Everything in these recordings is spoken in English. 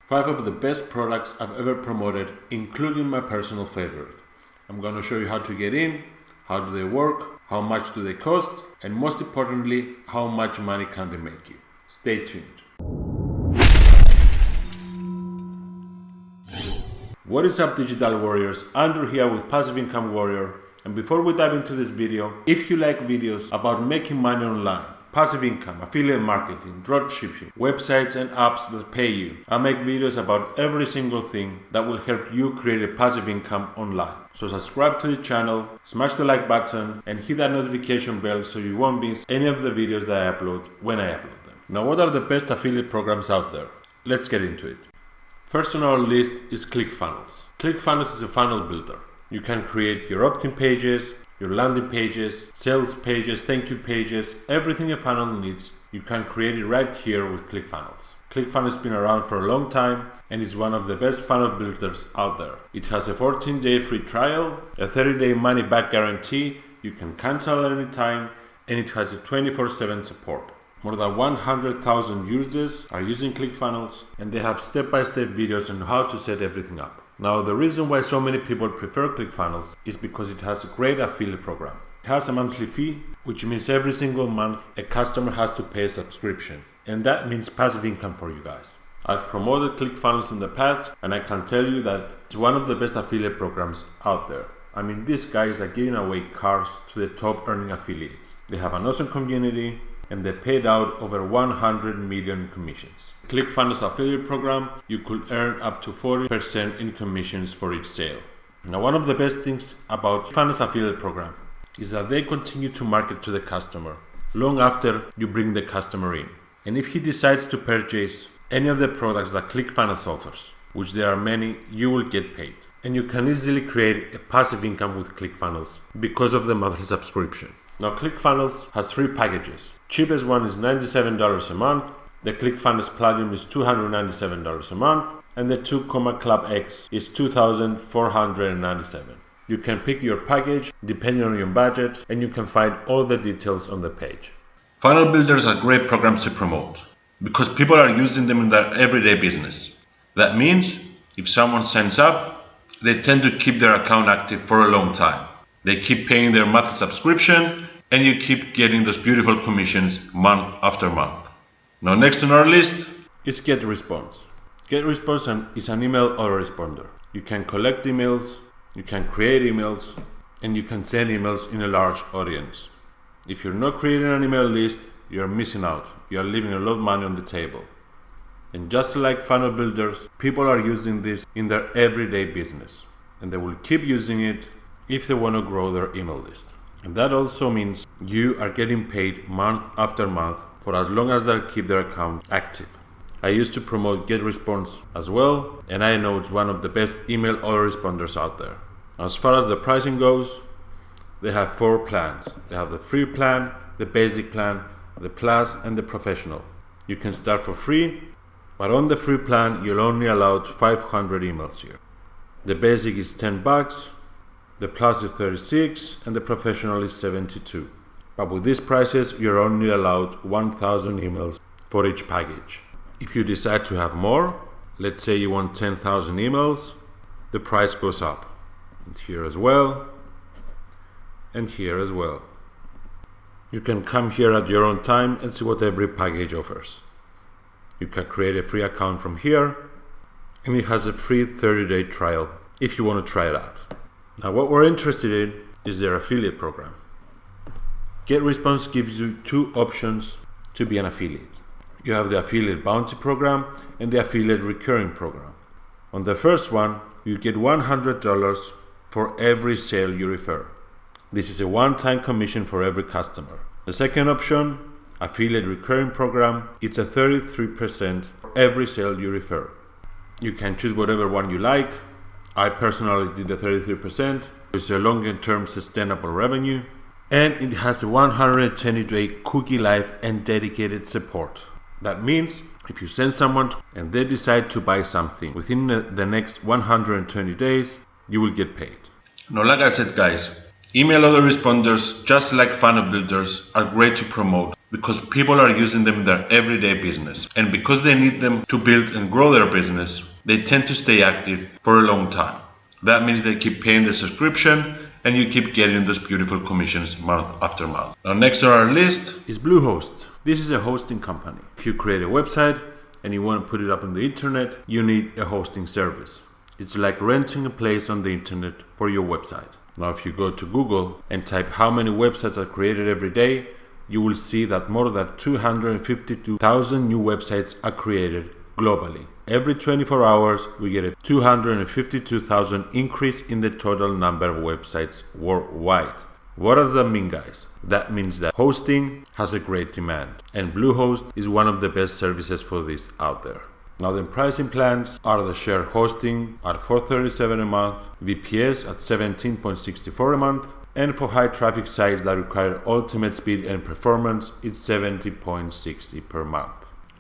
5 of the best products I've ever promoted, including my personal favorite. I'm going to show you how to get in, how do they work, how much do they cost, and most importantly, how much money can they make you. Stay tuned. What is up, digital warriors? Andrew here with Passive Income Warrior. And before we dive into this video, if you like videos about making money online, passive income, affiliate marketing, dropshipping, websites and apps that pay you, I make videos about every single thing that will help you create a passive income online. So subscribe to the channel, smash the like button, and hit that notification bell so you won't miss any of the videos that I upload when I upload them. Now, what are the best affiliate programs out there? Let's get into it. First on our list is ClickFunnels. ClickFunnels is a funnel builder. You can create your opt-in pages, your landing pages, sales pages, thank you pages, everything a funnel needs, you can create it right here with ClickFunnels. ClickFunnels has been around for a long time and is one of the best funnel builders out there. It has a 14-day free trial, a 30-day money-back guarantee, you can cancel at any time, and it has a 24/7 support. More than 100,000 users are using ClickFunnels, and they have step-by-step videos on how to set everything up. Now, the reason why so many people prefer ClickFunnels is because it has a great affiliate program. It has a monthly fee, which means every single month a customer has to pay a subscription. And that means passive income for you guys. I've promoted ClickFunnels in the past, and I can tell you that it's one of the best affiliate programs out there. I mean, these guys are giving away cars to the top earning affiliates. They have an awesome community, and they paid out over 100 million in commissions. ClickFunnels affiliate program, you could earn up to 40% in commissions for each sale. Now, one of the best things about ClickFunnels affiliate program is that they continue to market to the customer long after you bring the customer in. And if he decides to purchase any of the products that ClickFunnels offers, which there are many, you will get paid. And you can easily create a passive income with ClickFunnels because of the monthly subscription. Now, ClickFunnels has 3 packages. Cheapest one is $97 a month, the ClickFunnels Platinum is $297 a month, and the 2 Club X is $2,497. You can pick your package depending on your budget, and you can find all the details on the page. Funnel builders are great programs to promote because people are using them in their everyday business. That means if someone signs up, they tend to keep their account active for a long time. They keep paying their monthly subscription, and you keep getting those beautiful commissions month after month. Now, next on our list is GetResponse. GetResponse is an email autoresponder. You can collect emails, you can create emails, and you can send emails in a large audience. If you're not creating an email list, you're missing out. You are leaving a lot of money on the table. And just like funnel builders, people are using this in their everyday business, and they will keep using it if they want to grow their email list. And that also means you are getting paid month after month for as long as they keep their account active. I used to promote GetResponse as well, and I know it's one of the best email autoresponders out there. As far as the pricing goes, they have 4 plans. They have the free plan, the basic plan, the plus, and the professional. You can start for free, but on the free plan, you're only allowed 500 emails here. The basic is $10. The plus is 36 and the professional is 72. But with these prices, you're only allowed 1,000 emails for each package. If you decide to have more, let's say you want 10,000 emails, the price goes up. And here as well, and here as well. You can come here at your own time and see what every package offers. You can create a free account from here, and it has a free 30-day trial if you want to try it out. Now, what we're interested in is their affiliate program. GetResponse gives you 2 options to be an affiliate. You have the affiliate bounty program and the affiliate recurring program. On the first one, you get $100 for every sale you refer. This is a one-time commission for every customer. The second option, affiliate recurring program, it's a 33% for every sale you refer. You can choose whatever one you like. I personally did the 33%. It's a longer-term sustainable revenue, and it has a 120-day cookie life and dedicated support. That means if you send someone and they decide to buy something within the next 120 days, you will get paid. Now, like I said, guys, Email autoresponders, just like funnel builders, are great to promote because people are using them in their everyday business. And because they need them to build and grow their business, they tend to stay active for a long time. That means they keep paying the subscription and you keep getting those beautiful commissions month after month. Now, next on our list is Bluehost. This is a hosting company. If you create a website and you want to put it up on the internet, you need a hosting service. It's like renting a place on the internet for your website. Now, if you go to Google and type how many websites are created every day, you will see that more than 252,000 new websites are created globally. Every 24 hours, we get a 252,000 increase in the total number of websites worldwide. What does that mean, guys? That means that hosting has a great demand, and Bluehost is one of the best services for this out there. Now, the pricing plans are the shared hosting at $4.37 a month, VPS at $17.64 a month, and for high traffic sites that require ultimate speed and performance, it's $70.60 per month.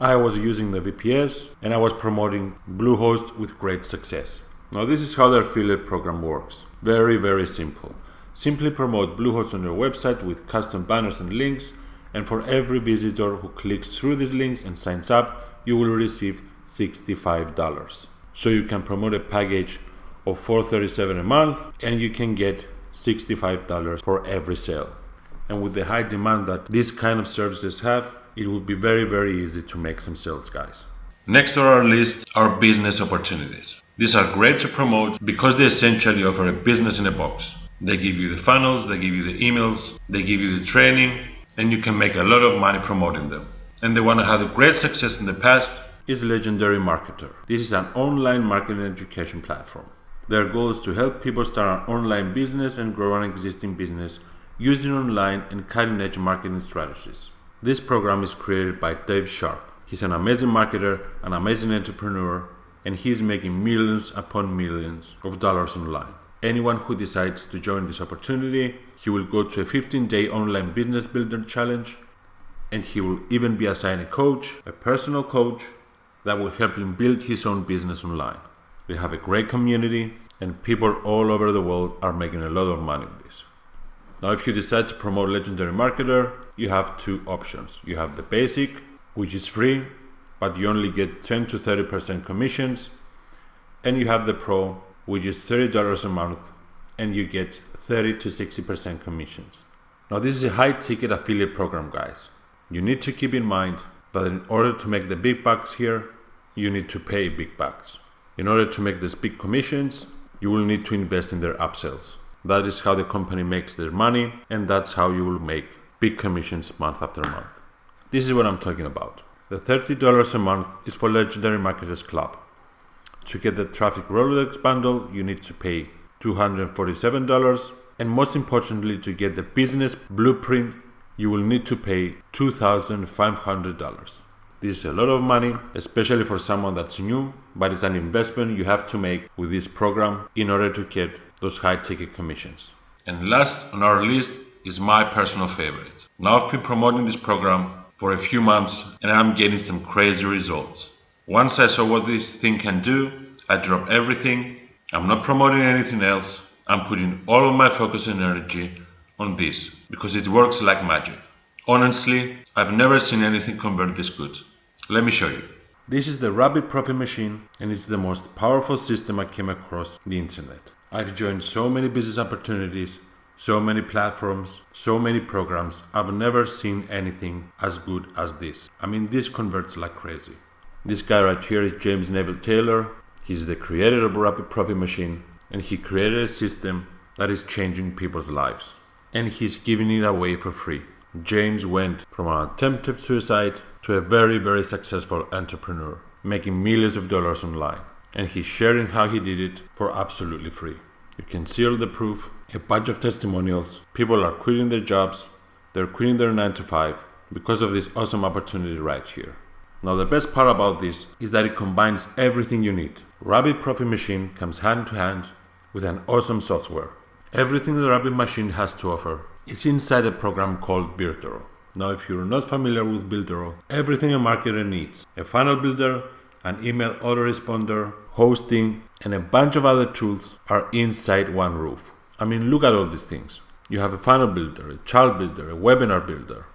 I was using the VPS and I was promoting Bluehost with great success. Now, this is how the affiliate program works. Very, very simple. Simply promote Bluehost on your website with custom banners and links, and for every visitor who clicks through these links and signs up, you will receive $65. So you can promote a package of $4.37 a month and you can get $65 for every sale. And with the high demand that these kind of services have, it would be very, very easy to make some sales, guys. Next on our list are business opportunities. These are great to promote because they essentially offer a business in a box. They give you the funnels, they give you the emails, they give you the training, and you can make a lot of money promoting them. And the one that had a great success in the past is Legendary Marketer. This is an online marketing education platform. Their goal is to help people start an online business and grow an existing business using online and cutting-edge marketing strategies. This program is created by Dave Sharp. He's an amazing marketer, an amazing entrepreneur, and he's making millions upon millions of dollars online. Anyone who decides to join this opportunity, he will go to a 15-day online business builder challenge, and he will even be assigned a coach, a personal coach, that will help him build his own business online. We have a great community, and people all over the world are making a lot of money with this. Now, if you decide to promote Legendary Marketer, you have two options. You have the basic, which is free, but you only get 10 to 30% commissions. And you have the pro, which is $30 a month, and you get 30 to 60% commissions. Now, this is a high ticket affiliate program, guys. You need to keep in mind that in order to make the big bucks here, you need to pay big bucks. In order to make these big commissions, you will need to invest in their upsells. That is how the company makes their money, and that's how you will make big commissions month after month. This is what I'm talking about. The $30 a month is for Legendary Marketers Club. To get the Traffic Rolodex bundle, you need to pay $247, and most importantly, to get the Business Blueprint, you will need to pay $2,500. This is a lot of money, especially for someone that's new, but it's an investment you have to make with this program in order to get those high ticket commissions. And last on our list is my personal favorite. Now I've been promoting this program for a few months and I'm getting some crazy results. Once I saw what this thing can do, I dropped everything. I'm not promoting anything else. I'm putting all of my focus and energy on this because it works like magic. Honestly, I've never seen anything convert this good. Let me show you. This is the Rapid Profit Machine, and it's the most powerful system I came across on the internet. I've joined so many business opportunities, so many platforms, so many programs. I've never seen anything as good as this. I mean, this converts like crazy. This guy right here is James Neville Taylor. He's the creator of Rapid Profit Machine, and he created a system that is changing people's lives. And he's giving it away for free. James went from an attempted suicide to a very, very successful entrepreneur, making millions of dollars online. And he's sharing how he did it for absolutely free. You can see all the proof, a bunch of testimonials. People are quitting their jobs, they're quitting their 9 to 5 because of this awesome opportunity right here. Now, the best part about this is that it combines everything you need. Rapid Profit Machine comes hand to hand with an awesome software. Everything the Rapid Machine has to offer is inside a program called Builder. Now, if you're not familiar with Builder, everything a marketer needs, a funnel builder, an email autoresponder, hosting, and a bunch of other tools are inside one roof. I mean, look at all these things. You have a funnel builder, a chart builder, a webinar builder,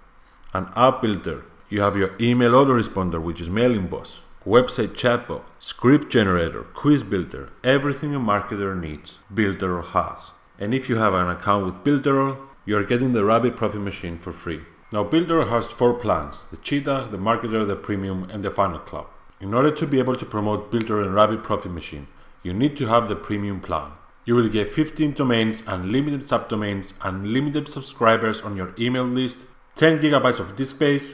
an app builder. You have your email autoresponder, which is Mailing Boss, website chatbot, script generator, quiz builder, everything a marketer needs, Builderall has. And if you have an account with Builderall, you are getting the Rabbit Profit Machine for free. Now Builderall has 4 plans: the Cheetah, the Marketer, the Premium, and the Funnel Club. In order to be able to promote Builderall and Rabbit Profit Machine, you need to have the Premium plan. You will get 15 domains, unlimited subdomains, unlimited subscribers on your email list, 10 gigabytes of disk space,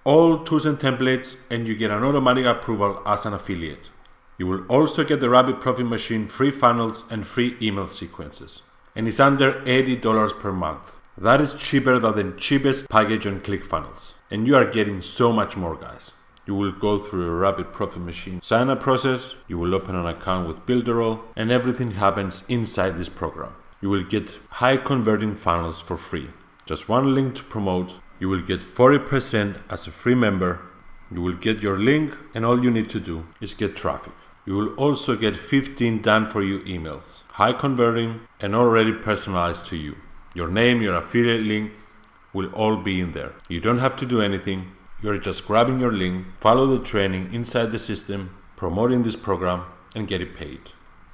all tools and templates, and you get an automatic approval as an affiliate. You will also get the Rabbit Profit Machine free funnels and free email sequences. And it's under $80 per month. That is cheaper than the cheapest package on ClickFunnels. And you are getting so much more, guys. You will go through a Rabbit Profit Machine sign-up process, you will open an account with Builderall, and everything happens inside this program. You will get high converting funnels for free. Just one link to promote. You will get 40% as a free member. You will get your link, and all you need to do is get traffic. You will also get 15 done for you emails, high converting and already personalized to you. Your name, your affiliate link will all be in there. You don't have to do anything. You're just grabbing your link, follow the training inside the system, promoting this program, and get it paid.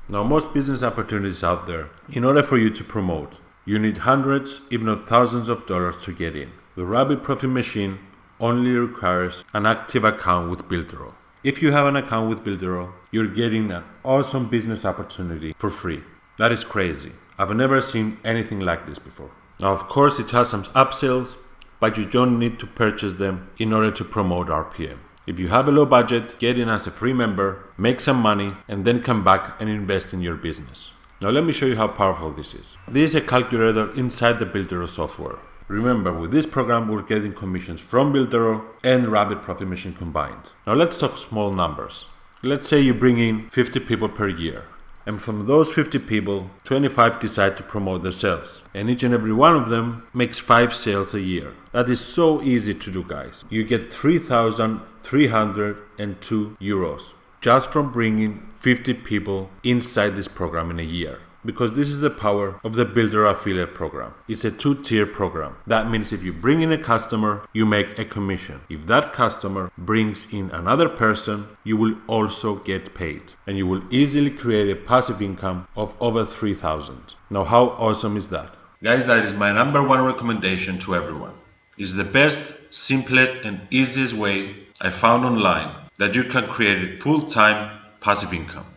Now, most business opportunities out there, in order for you to promote, you need hundreds, if not thousands of dollars to get in. The Rabbit Profit Machine only requires an active account with Builderall. If you have an account with Builderall, you're getting an awesome business opportunity for free. That is crazy. I've never seen anything like this before. Now, of course, it has some upsells, but you don't need to purchase them in order to promote RPM. If you have a low budget, get in as a free member, make some money, and then come back and invest in your business. Now let me show you how powerful this is. This is a calculator inside the Builderall software. Remember, with this program, we're getting commissions from Builderall and Rabbit Profit Machine combined. Now let's talk small numbers. Let's say you bring in 50 people per year. And from those 50 people, 25 decide to promote themselves. And each and every one of them makes 5 sales a year. That is so easy to do, guys. You get 3,302 euros just from bringing 50 people inside this program in a year. Because this is the power of the Builderall affiliate program. It's a 2-tier program. That means if you bring in a customer, you make a commission. If that customer brings in another person, you will also get paid. And you will easily create a passive income of over 3,000. Now, how awesome is that? Guys, that is my #1 recommendation to everyone. It's the best, simplest, and easiest way I found online that you can create a full-time passive income.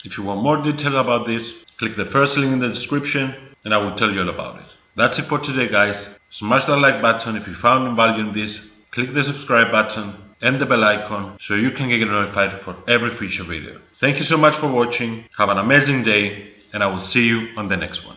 If you want more detail about this, click the first link in the description and I will tell you all about it. That's it for today, guys. Smash that like button if you found value in this. Click the subscribe button and the bell icon so you can get notified for every future video. Thank you so much for watching. Have an amazing day and I will see you on the next one.